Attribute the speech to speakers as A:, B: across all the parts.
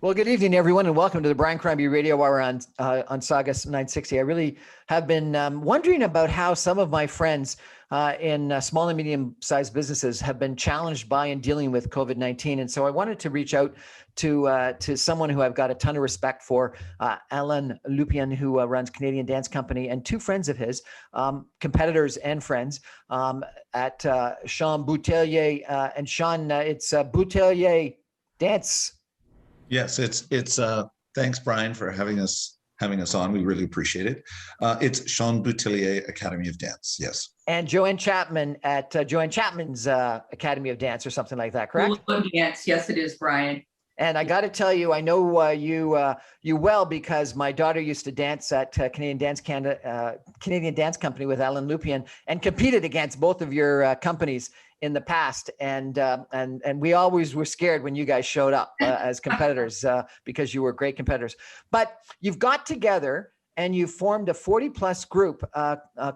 A: Well, good evening, everyone, and welcome to the Brian Crombie Radio Hour on Saugus 960. I really have been wondering about how some of my friends in small and medium-sized businesses have been challenged by and dealing with COVID-19, and so I wanted to reach out to someone who I've got a ton of respect for, Alan Lupien, who runs Canadian Dance Company, and two friends of his, competitors and friends, at Sean Boutelier and Sean. It's Boutelier Dance.
B: Yes, it's thanks, Brian, for having us on. We really appreciate it. It's Sean Boutelier Academy of Dance. Yes.
A: And Joanne Chapman at Joanne Chapman's Academy of Dance or something like that, correct?
C: Dance. Yes, it is, Brian.
A: And I got to tell you, I know you well because my daughter used to dance at Canadian Dance Company with Alan Lupien and competed against both of your companies in the past, and we always were scared when you guys showed up as competitors because you were great competitors. But you've got together and you formed a 40-plus group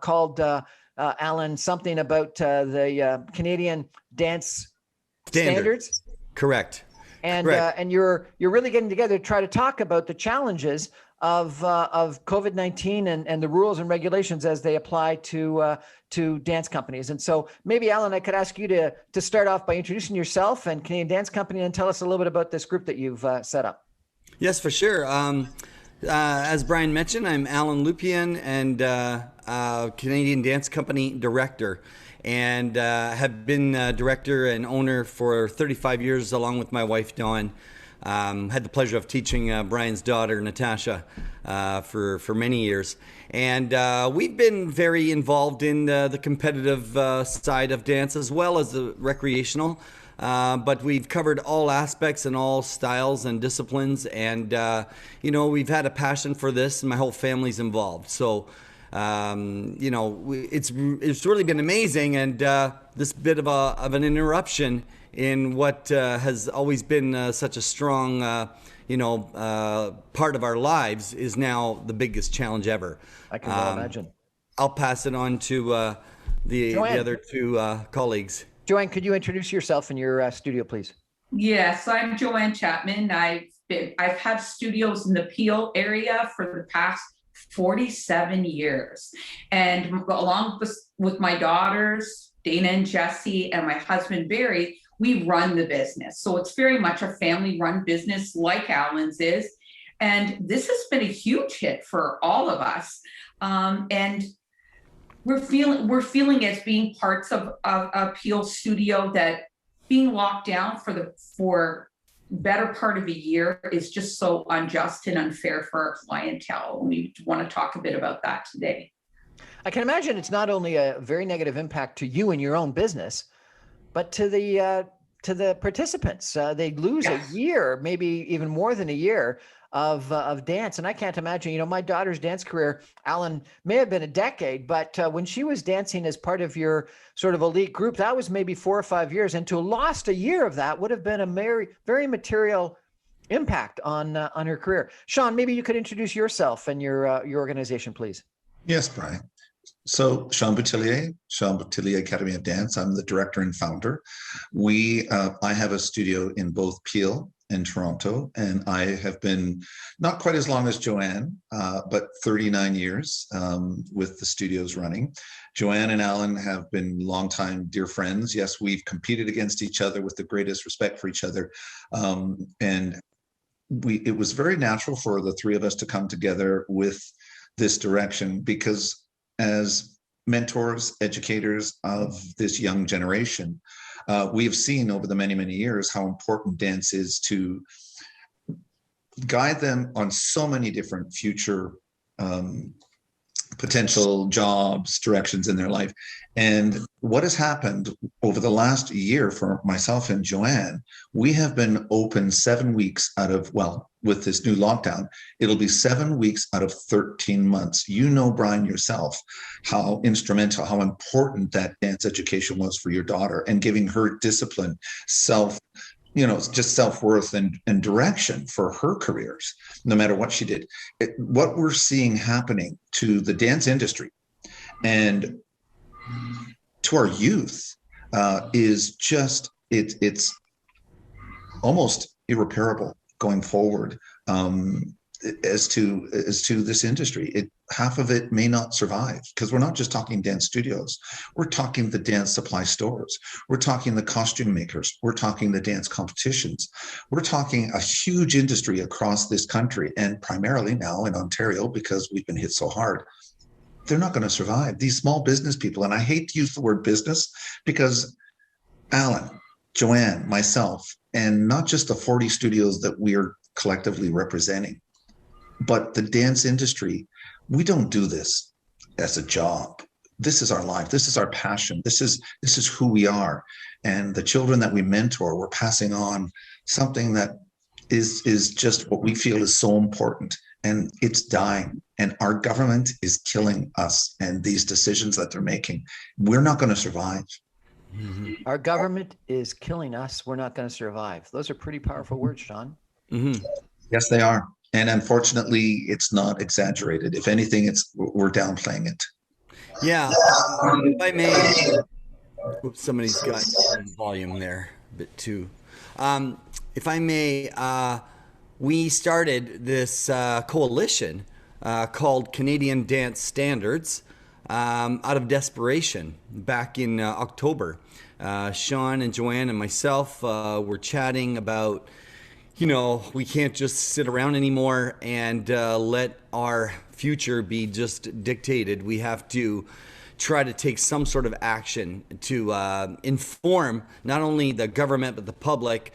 A: called Alan something about the Canadian Dance Standards.
D: Correct.
A: And
D: Correct.
A: And you're really getting together to try to talk about the challenges of COVID-19 and the rules and regulations as they apply to dance companies. And so maybe, Alan, I could ask you to start off by introducing yourself and Canadian Dance Company and tell us a little bit about this group that you've set up.
D: Yes, for sure. As Brian mentioned, I'm Alan Lupien and Canadian Dance Company director, and have been director and owner for 35 years along with my wife, Dawn. Had the pleasure of teaching Brian's daughter, Natasha, for many years. And we've been very involved in the competitive side of dance as well as the recreational. But we've covered all aspects and all styles and disciplines. And, we've had a passion for this, and my whole family's involved. So, it's really been amazing. And this bit of an interruption in what has always been such a strong, part of our lives is now the biggest challenge ever.
A: I can well imagine.
D: I'll pass it on to the other two colleagues.
A: Joanne, could you introduce yourself in your studio, please?
C: Yes, I'm Joanne Chapman. I've had studios in the Peel area for the past 47 years, and along with my daughters, Dana and Jessie, and my husband, Barry, we run the business. So it's very much a family-run business like Alan's is. And this has been a huge hit for all of us. And we're feeling as being parts of a Peel studio that being locked down for better part of a year is just so unjust and unfair for our clientele. And we want to talk a bit about that today.
A: I can imagine it's not only a very negative impact to you and your own business, but to the participants. They lose a year, maybe even more than a year of dance. And I can't imagine, my daughter's dance career, Alan, may have been a decade, but when she was dancing as part of your sort of elite group, that was maybe 4 or 5 years. And to have lost a year of that would have been a very, very material impact on her career. Sean, maybe you could introduce yourself and your organization, please.
B: Yes, Brian. So Sean Boutelier Academy of Dance. I'm the director and founder. I have a studio in both Peel and Toronto, and I have been not quite as long as Joanne, but 39 years with the studios running. Joanne and Alan have been longtime dear friends. Yes, we've competed against each other with the greatest respect for each other, and it was very natural for the three of us to come together with this direction because as mentors, educators of this young generation, we have seen over the many, many years how important dance is to guide them on so many different future potential jobs, directions in their life. And what has happened over the last year for myself and Joanne, we have been open 7 weeks out of, with this new lockdown, it'll be 7 weeks out of 13 months. You know, Brian, yourself, how instrumental, how important that dance education was for your daughter and giving her discipline, just self-worth and direction for her careers, no matter what she did. What we're seeing happening to the dance industry and to our youth is just, it's almost irreparable. going forward as to this industry. Half of it may not survive, because we're not just talking dance studios. We're talking the dance supply stores. We're talking the costume makers. We're talking the dance competitions. We're talking a huge industry across this country, and primarily now in Ontario, because we've been hit so hard. They're not going to survive. These small business people, and I hate to use the word business, because Alan, Joanne, myself, and not just the 40 studios that we're collectively representing, but the dance industry, we don't do this as a job. This is our life. This is our passion. This is who we are. And the children that we mentor, we're passing on something that is just what we feel is so important. And it's dying. And our government is killing us and these decisions that they're making. We're not going to survive.
A: Mm-hmm. Our government is killing us. We're not going to survive. Those are pretty powerful words, Sean.
D: Mm-hmm.
B: Yes, they are. And unfortunately, it's not exaggerated. If anything, we're downplaying it.
D: Yeah. If I may, oops, somebody's got volume there a bit too. If I may, we started this coalition called Canadian Dance Standards out of desperation back in October. Sean and Joanne and myself were chatting about, we can't just sit around anymore and let our future be just dictated. We have to try to take some sort of action to inform not only the government but the public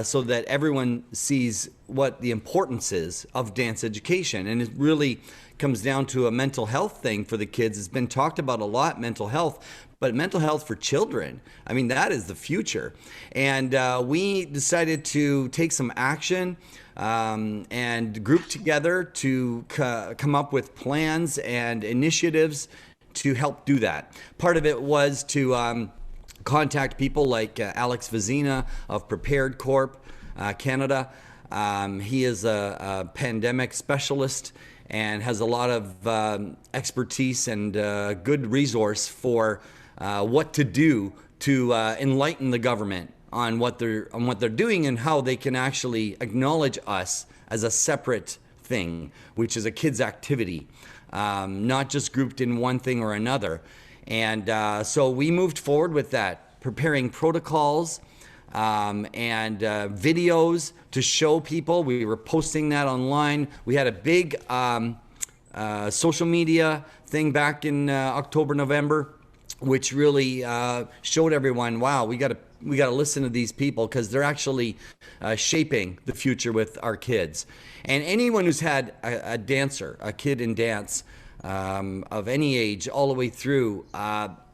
D: so that everyone sees what the importance is of dance education. And it really comes down to a mental health thing for the kids. It's been talked about a lot, mental health, but mental health for children, I mean, that is the future. And we decided to take some action and group together to come up with plans and initiatives to help do that. Part of it was to contact people like Alex Vizina of Prepared Corp Canada. He is a pandemic specialist and has a lot of expertise and good resource for what to do to enlighten the government on what they're doing and how they can actually acknowledge us as a separate thing, which is a kid's activity, not just grouped in one thing or another. And so we moved forward with that, preparing protocols and videos to show people. We were posting that online. We had a big social media thing back in October, November, which really showed everyone, wow, we got to listen to these people because they're actually shaping the future with our kids. And anyone who's had a dancer, a kid in dance of any age all the way through,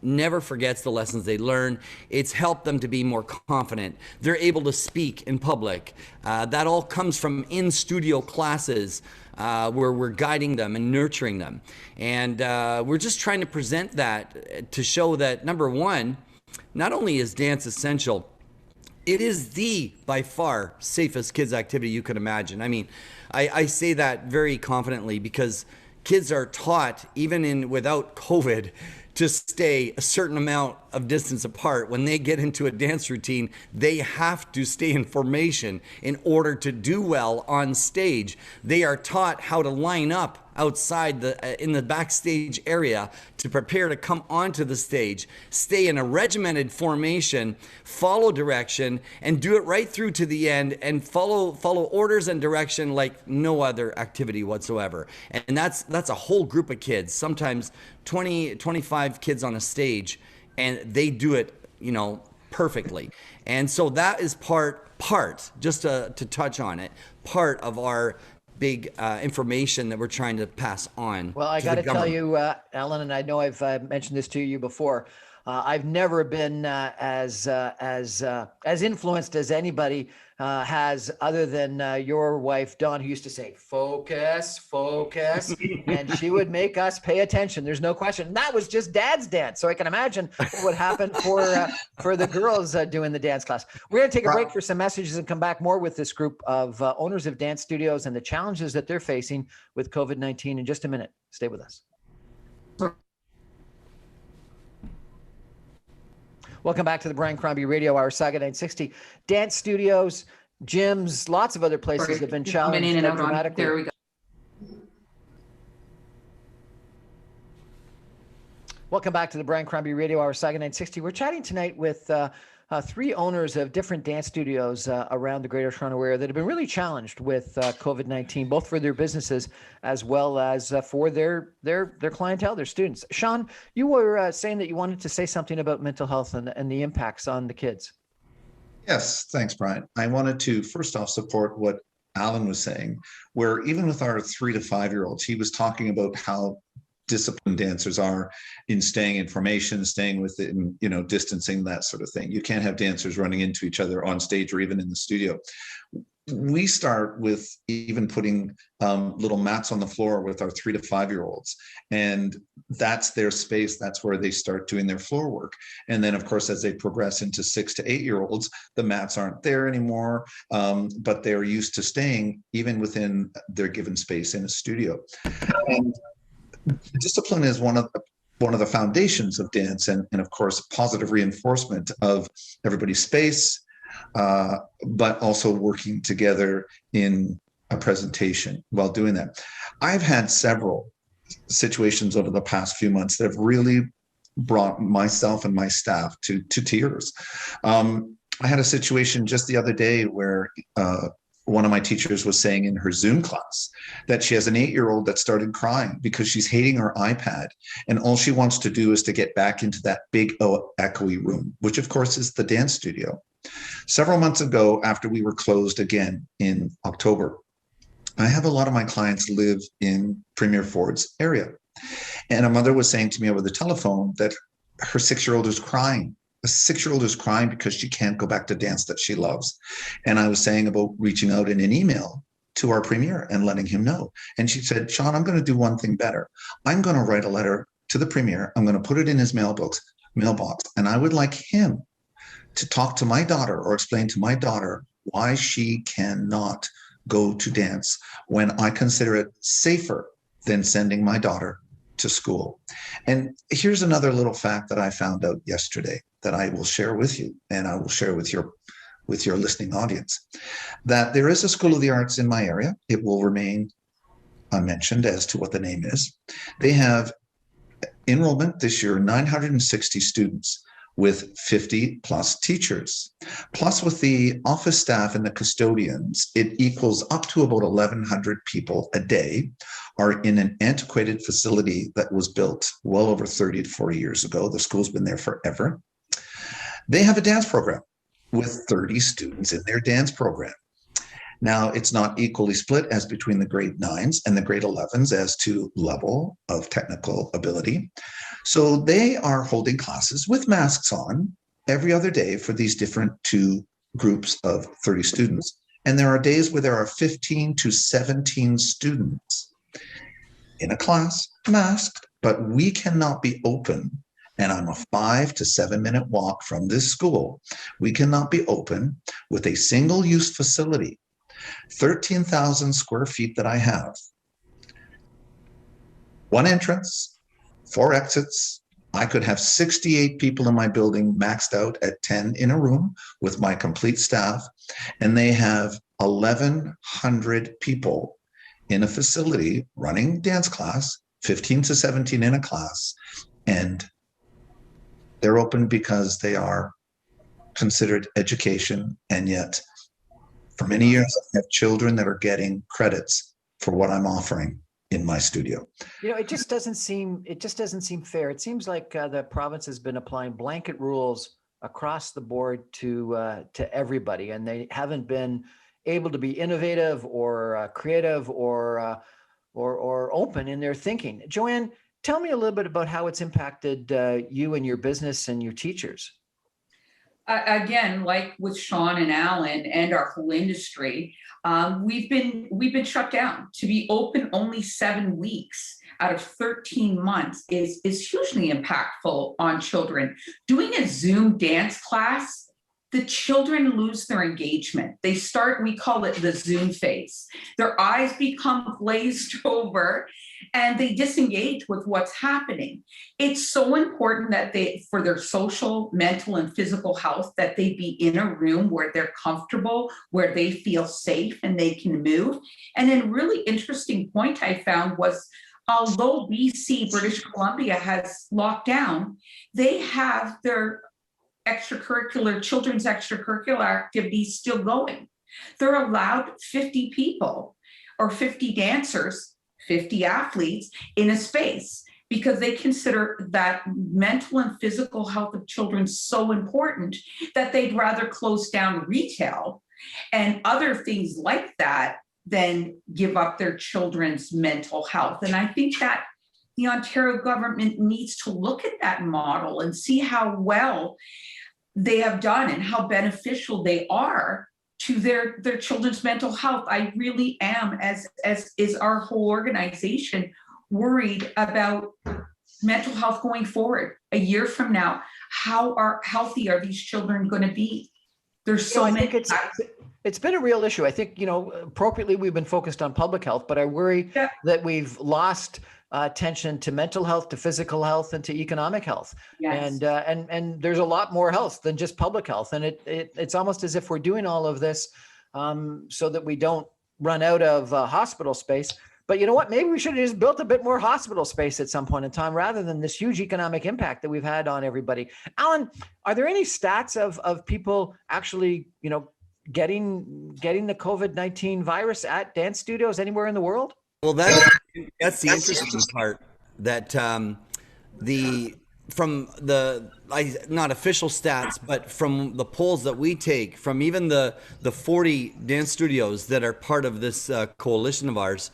D: never forgets the lessons they learn. It's helped them to be more confident. They're able to speak in public. That all comes from in-studio classes where we're guiding them and nurturing them. And we're just trying to present that to show that, number one, not only is dance essential, it is the, by far, safest kids activity you can imagine. I mean, I say that very confidently because kids are taught, even without COVID, to stay a certain amount of distance apart. When they get into a dance routine, they have to stay in formation in order to do well on stage. They are taught how to line up outside in the backstage area to prepare to come onto the stage, stay in a regimented formation, follow direction, and do it right through to the end, and follow orders and direction like no other activity whatsoever. And that's a whole group of kids, sometimes 20, 25 kids on a stage, and they do it, perfectly. And so that is part, just to touch on it, part of our big information that we're trying to pass on.
A: Well, I got to tell you, Alan, and I know I've mentioned this to you before. I've never been as influenced as anybody has, other than your wife, Dawn, who used to say, focus, and she would make us pay attention. There's no question. And that was just dad's dance. So I can imagine what would happen for the girls doing the dance class. We're going to take a break for some messages and come back more with this group of owners of dance studios and the challenges that they're facing with COVID-19 in just a minute. Stay with us. Welcome back to the Brian Crombie Radio Hour, Saga 960. Dance studios, gyms, lots of other places have been
C: You're coming
A: challenged
C: in and out on,
A: dramatically.
C: there we go.
A: Welcome back to the Brian Crombie Radio Hour, Saga 960. We're chatting tonight with three owners of different dance studios around the Greater Toronto Area that have been really challenged with COVID-19, both for their businesses as well as for their clientele, their students. Sean, you were saying that you wanted to say something about mental health and the impacts on the kids.
B: Yes, thanks, Brian. I wanted to first off support what Alan was saying, where even with our 3 to 5-year-olds, he was talking about how disciplined dancers are in staying in formation, staying within, distancing, that sort of thing. You can't have dancers running into each other on stage or even in the studio. We start with even putting little mats on the floor with our 3 to 5-year-olds, and that's their space. That's where they start doing their floor work. And then, of course, as they progress into 6 to 8-year-olds, the mats aren't there anymore, but they're used to staying even within their given space in a studio. And discipline is one of the foundations of dance, and of course, positive reinforcement of everybody's space, but also working together in a presentation while doing that. I've had several situations over the past few months that have really brought myself and my staff to tears. I had a situation just the other day where one of my teachers was saying in her Zoom class that she has an 8-year-old that started crying because she's hating her iPad. And all she wants to do is to get back into that big echoey room, which of course is the dance studio. Several months ago, after we were closed again in October, I have a lot of my clients live in Premier Ford's area. And a mother was saying to me over the telephone that her 6-year-old is crying. A 6-year-old is crying because she can't go back to dance that she loves. And I was saying about reaching out in an email to our premier and letting him know. And she said, Sean, I'm going to do one thing better. I'm going to write a letter to the premier. I'm going to put it in his mailbox, and I would like him to talk to my daughter or explain to my daughter why she cannot go to dance when I consider it safer than sending my daughter to school. And here's another little fact that I found out yesterday that I will share with you, and I will share with your listening audience, that there is a School of the Arts in my area. It will remain unmentioned as to what the name is. They have enrollment this year, 960 students with 50 plus teachers. Plus with the office staff and the custodians, it equals up to about 1,100 people a day are in an antiquated facility that was built well over 30 to 40 years ago. The school's been there forever. They have a dance program with 30 students in their dance program. Now, it's not equally split as between the grade 9s and the grade 11s as to level of technical ability. So they are holding classes with masks on every other day for these different 2 groups of 30 students. And there are days where there are 15 to 17 students in a class masked, but we cannot be open. And I'm a 5 to 7 minute walk from this school. We cannot be open with a single use facility, 13,000 square feet that I have. 1 entrance, 4 exits. I could have 68 people in my building maxed out at 10 in a room with my complete staff. And they have 1,100 people in a facility running dance class, 15 to 17 in a class. And they're open because they are considered education. And yet, for many years, I have children that are getting credits for what I'm offering in my studio.
A: It just doesn't seem fair. It seems like the province has been applying blanket rules across the board to everybody, and they haven't been able to be innovative or creative or open in their thinking. Joanne, tell me a little bit about how it's impacted you and your business and your teachers.
C: Again, like with Sean and Alan and our whole industry, we've been shut down. To be open only 7 weeks out of 13 months is hugely impactful on children. Doing a Zoom dance class the children lose their engagement. They start, we call it the Zoom phase. Their eyes become glazed over and they disengage with what's happening. It's so important that for their social, mental, and physical health, that they be in a room where they're comfortable, where they feel safe and they can move. And then really interesting point I found was, although BC, British Columbia, has locked down, they have their children's extracurricular activities still going. They're allowed 50 people or 50 dancers, 50 athletes in a space, because they consider that mental and physical health of children so important that they'd rather close down retail and other things like that than give up their children's mental health. And I think that the Ontario government needs to look at that model and see how well they have done and how beneficial they are to their children's mental health. I really am, as is our whole organization, worried about mental health going forward. A year from now, how healthy are these children going to be? There's so many.
A: It's been a real issue. I think, appropriately we've been focused on public health, but I worry that we've lost attention to mental health, to physical health, and to economic health.
C: Yes.
A: And there's a lot more health than just public health. And it's almost as if we're doing all of this so that we don't run out of hospital space. But you know what? Maybe we should have just built a bit more hospital space at some point in time, rather than this huge economic impact that we've had on everybody. Alan, are there any stats of people actually, getting the COVID-19 virus at dance studios anywhere in the world?
D: Well, that's the interesting part, that from the not official stats, but from the polls that we take from even the 40 dance studios that are part of this coalition of ours,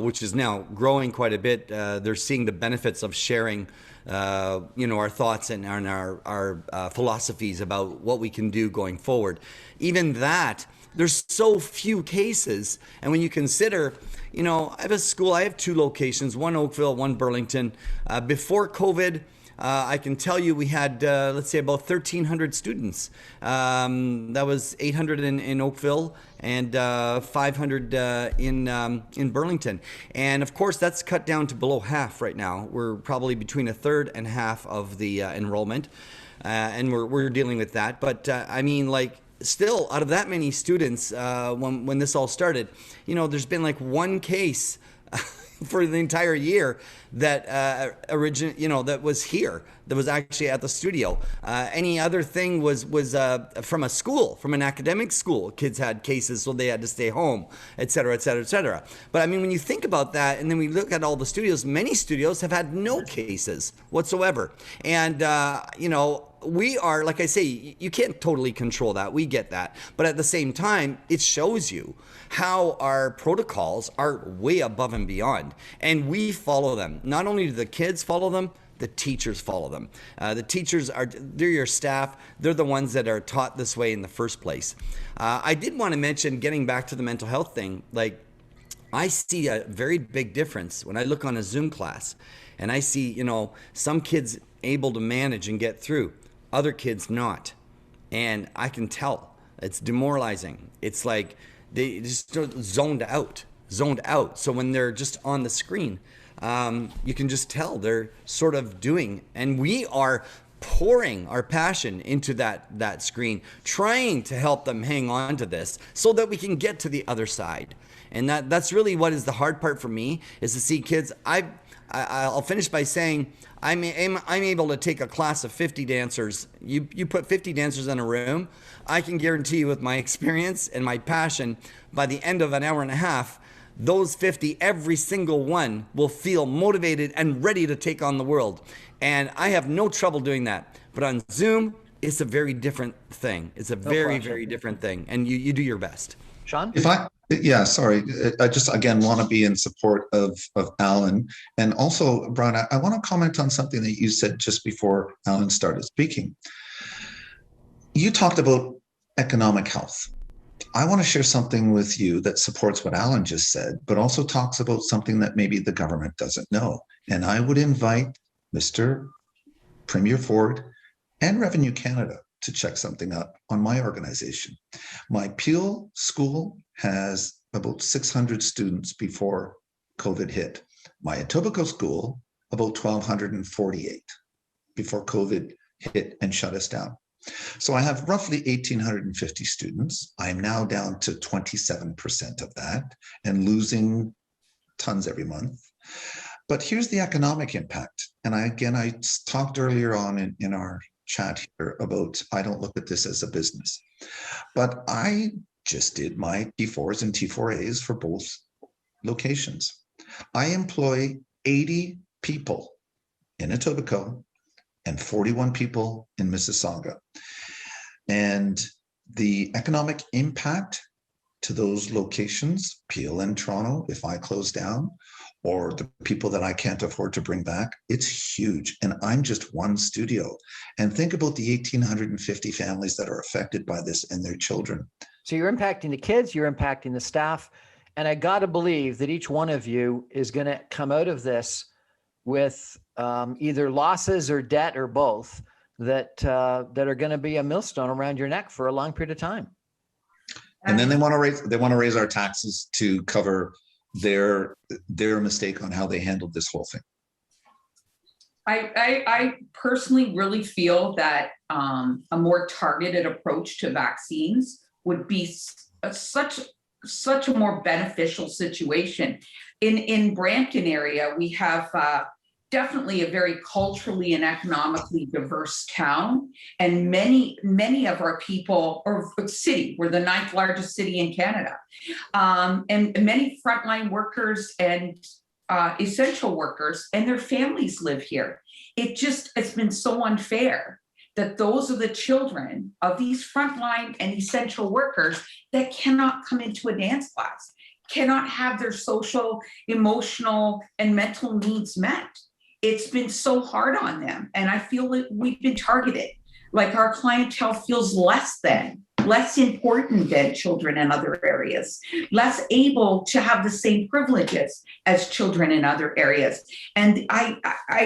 D: which is now growing quite a bit. They're seeing the benefits of sharing our thoughts and our philosophies about what we can do going forward. Even that, there's so few cases. And when you consider, I have a school, I have 2 locations, one Oakville, one Burlington. Before COVID, I can tell you we had, let's say, about 1,300 students. That was 800 in Oakville and 500 in Burlington. And of course, that's cut down to below half right now. We're probably between a third and half of the enrollment, and we're dealing with that. But still, out of that many students, when this all started, there's been like one case for the entire year that that was here, that was actually at the studio. Any other thing was from a school, from an academic school. Kids had cases, so they had to stay home, et cetera, et cetera, et cetera. But when you think about that, and then we look at all the studios, many studios have had no cases whatsoever. And, we are, like I say, you can't totally control that. We get that. But at the same time, it shows you how our protocols are way above and beyond. And we follow them. Not only do the kids follow them, the teachers follow them. The teachers they're your staff. They're the ones that are taught this way in the first place. I did want to mention, getting back to the mental health thing, I see a very big difference when I look on a Zoom class and I see, some kids able to manage and get through, other kids not. And I can tell it's demoralizing. It's like they just zoned out. So when they're just on the screen, you can just tell they're sort of doing, and we are pouring our passion into that screen, trying to help them hang on to this so that we can get to the other side. And that's really what is the hard part for me, is to see kids. I'll finish by saying I'm able to take a class of 50 dancers. You put 50 dancers in a room, I can guarantee you, with my experience and my passion, by the end of an hour and a half, those 50, every single one will feel motivated and ready to take on the world. And I have no trouble doing that. But on Zoom, it's a very different thing. It's a very, very different thing. And you do your best.
A: Sean?
B: Sorry. I just, again, want to be in support of Alan. And also, Brian, I want to comment on something that you said just before Alan started speaking. You talked about economic health. I want to share something with you that supports what Alan just said, but also talks about something that maybe the government doesn't know. And I would invite Mr. Premier Ford and Revenue Canada to check something up on my organization. My Peel school has about 600 students before COVID hit. My Etobicoke school, about 1,248 before COVID hit and shut us down. So I have roughly 1,850 students. I'm now down to 27% of that and losing tons every month. But here's the economic impact. And I talked earlier on in our chat here about, I don't look at this as a business, but I just did my T4s and T4As for both locations. I employ 80 people in Etobicoke and 41 people in Mississauga. And the economic impact to those locations, Peel and Toronto, if I close down, or the people that I can't afford to bring back, it's huge. And I'm just one studio. And think about the 1,850 families that are affected by this and their children.
A: So you're impacting the kids, you're impacting the staff. And I got to believe that each one of you is going to come out of this with either losses or debt or both that are going to be a millstone around your neck for a long period of time.
B: And then they want to raise our taxes to cover their mistake on how they handled this whole thing.
C: I personally really feel that a more targeted approach to vaccines would be such a more beneficial situation. In Brampton area, we have definitely a very culturally and economically diverse town, and many of our people, or city, we're the 9th largest city in Canada, and many frontline workers and essential workers and their families live here. It's been so unfair that those are the children of these frontline and essential workers that cannot come into a dance class, cannot have their social, emotional, and mental needs met. It's been so hard on them. And I feel that we've been targeted. Like our clientele feels less important than children in other areas, less able to have the same privileges as children in other areas. And I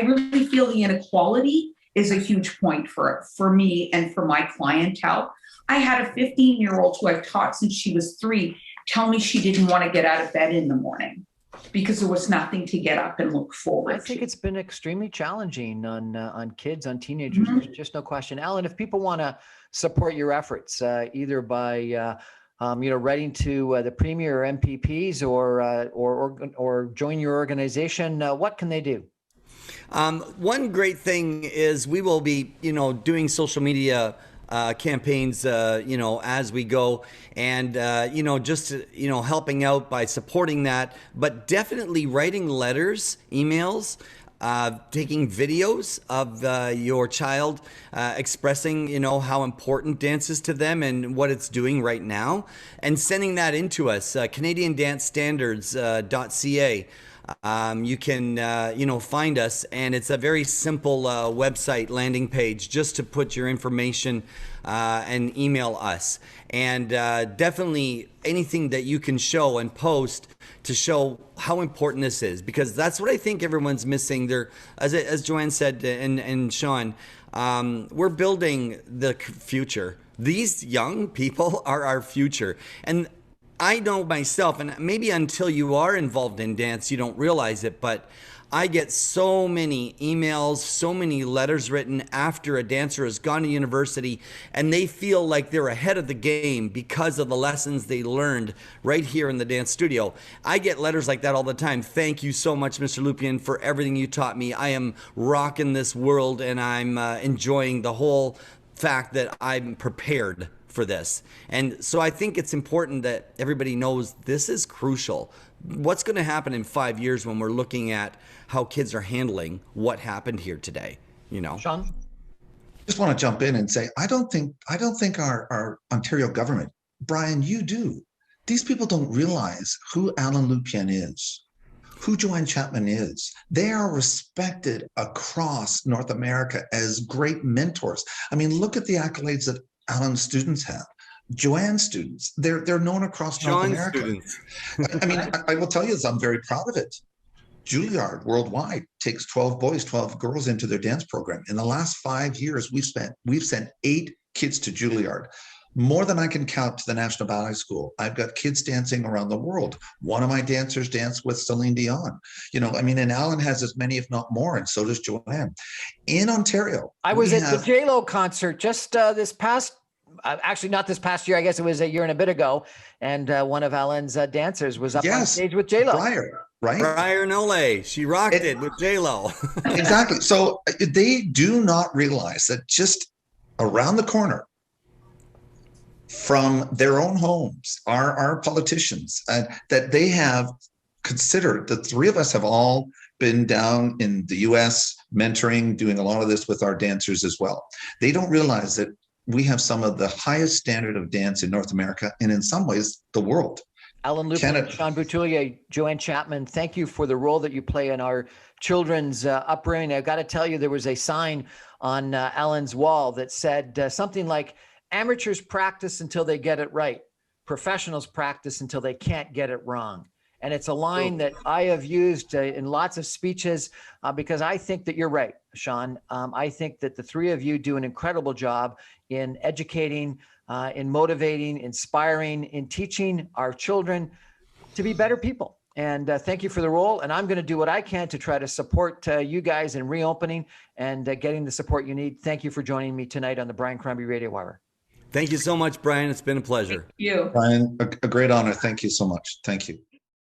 C: really feel the inequality is a huge point for me and for my clientele. I had a 15-year-old who I've taught since she was 3 tell me she didn't want to get out of bed in the morning because there was nothing to get up and look forward to.
A: I think it's been extremely challenging on kids, on teenagers. Mm-hmm. There's just no question. Alan, if people want to support your efforts, either by writing to the Premier or MPPs or join your organization, what can they do?
D: One great thing is we will be, doing social media campaigns, as we go, and just helping out by supporting that, but definitely writing letters, emails, taking videos of your child, expressing how important dance is to them and what it's doing right now, and sending that into us. CanadianDanceStandards.ca. You can, find us, and it's a very simple website landing page just to put your information and email us. And definitely anything that you can show and post to show how important this is, because that's what I think everyone's missing there. As Joanne said, and Sean, we're building the future. These young people are our future. And I know myself, and maybe until you are involved in dance, you don't realize it, but I get so many emails, so many letters written after a dancer has gone to university and they feel like they're ahead of the game because of the lessons they learned right here in the dance studio. I get letters like that all the time. Thank you so much, Mr. Lupien, for everything you taught me. I am rocking this world, and I'm enjoying the whole fact that I'm prepared for this. And so I think it's important that everybody knows this is crucial. What's going to happen in 5 years when we're looking at how kids are handling what happened here today,
A: Sean?
B: Just want to jump in and say, I don't think our Ontario government, Brian, you do. These people don't realize who Alan Lupien is, who Joanne Chapman is. They are respected across North America as great mentors. I mean, look at the accolades that Alan's students have, Joanne's students. They're known across North America. Students. I mean, I will tell you this, I'm very proud of it. Juilliard worldwide takes 12 boys, 12 girls into their dance program. In the last 5 years, we've sent 8 kids to Juilliard, more than I can count to the National Ballet School. I've got kids dancing around the world. One of my dancers danced with Celine Dion. And Alan has as many, if not more, and so does Joanne. In Ontario,
A: I was at the J-Lo concert just this past, actually not this past year, I guess it was a year and a bit ago, and one of Alan's dancers was up on stage with J-Lo.
B: Briar
D: Nole. She rocked it with J-Lo.
B: Exactly. So they do not realize that just around the corner from their own homes, our politicians, that they have considered. The three of us have all been down in the US mentoring, doing a lot of this with our dancers as well. They don't realize that we have some of the highest standard of dance in North America, and in some ways, the world.
A: Alan Lupin, Sean Boutillier, Joanne Chapman, thank you for the role that you play in our children's upbringing. I've got to tell you, there was a sign on Alan's wall that said something like, amateurs practice until they get it right. Professionals practice until they can't get it wrong. And it's a line that I have used in lots of speeches because I think that you're right, Sean. I think that the three of you do an incredible job in educating, in motivating, inspiring, in teaching our children to be better people. And thank you for the role. And I'm going to do what I can to try to support you guys in reopening and getting the support you need. Thank you for joining me tonight on the Brian Crombie Radio Hour.
D: Thank you so much, Brian. It's been a pleasure.
C: Thank you.
B: Brian, a great honor. Thank you so much. Thank you.